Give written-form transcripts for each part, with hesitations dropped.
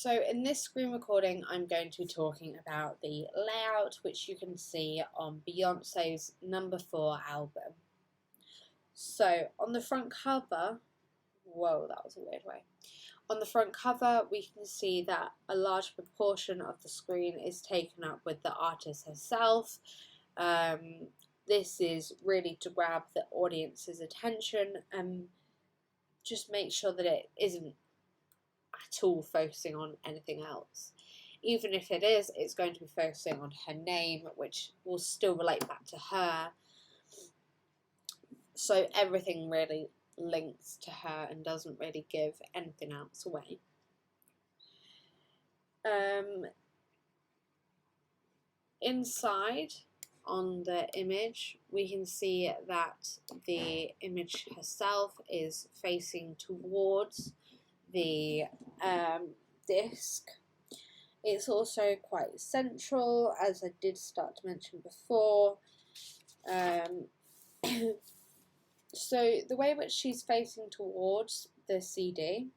So in this screen recording, I'm going to be talking about the layout, which you can see on Beyonce's #4 album. So on the front cover, whoa, that was a weird way. On the front cover, we can see that a large proportion of the screen is taken up with the artist herself. This is really to grab the audience's attention and just make sure that it isn't at all focusing on anything else. Even if it is, it's going to be focusing on her name, which will still relate back to her. So everything really links to her and doesn't really give anything else away. Inside on the image, we can see that the image herself is facing towards the disc. It's also quite central, as I did start to mention before. So the way which she's facing towards the CD,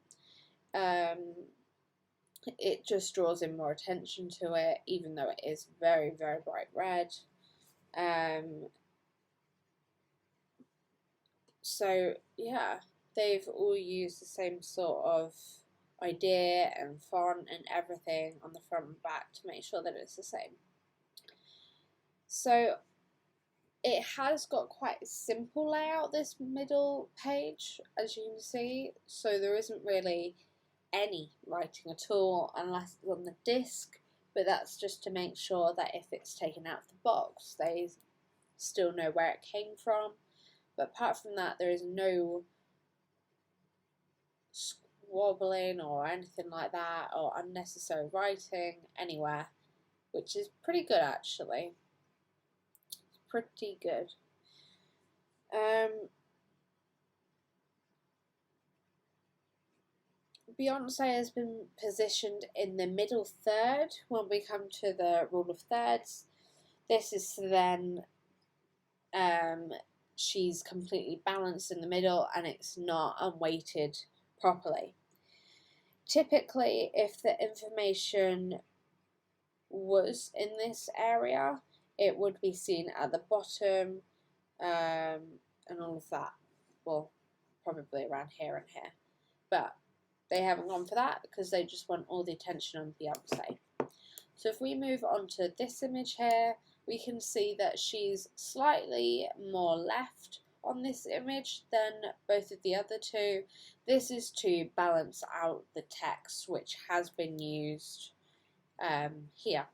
it just draws in more attention to it, even though it is very, very bright red. So yeah, they've all used the same sort of idea and font and everything on the front and back to make sure that it's the same. So it has got quite a simple layout, this middle page, as you can see, so there isn't really any writing at all unless it's on the disc, but that's just to make sure that if it's taken out of the box, they still know where it came from. But apart from that, there is no squabbling or anything like that, or unnecessary writing anywhere, which is pretty good actually. It's pretty good. Beyonce has been positioned in the middle third when we come to the rule of thirds. This is then she's completely balanced in the middle and it's not unweighted properly. Typically, if the information was in this area, it would be seen at the bottom and all of that. Well, probably around here and here. But they haven't gone for that because they just want all the attention on Beyonce. So if we move on to this image here, we can see that she's slightly more left on this image than both of the other two. This is to balance out the text which has been used here.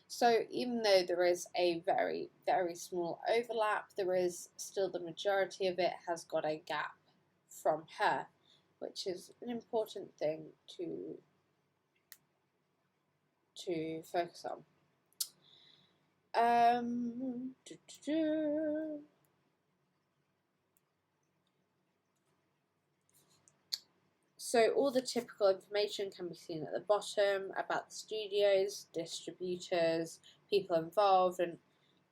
So even though there is a very, very small overlap, there is still the majority of it has got a gap from her, which is an important thing to focus on. So all the typical information can be seen at the bottom about the studios, distributors, people involved, and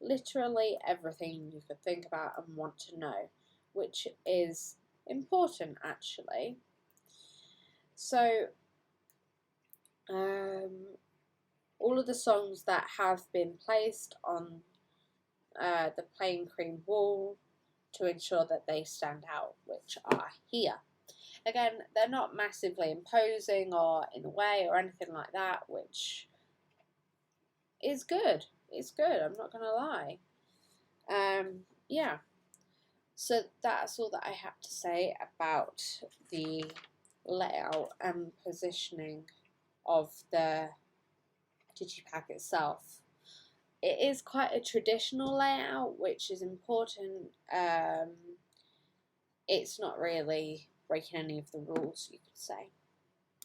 literally everything you could think about and want to know, which is important actually. So all of the songs that have been placed on the plain cream wall to ensure that they stand out, which are here. Again, they're not massively imposing or in the way or anything like that, which is good. It's good, I'm not going to lie. Yeah. So that's all that I have to say about the layout and positioning of the digipack itself. It is quite a traditional layout, which is important. It's not really breaking any of the rules, you could say.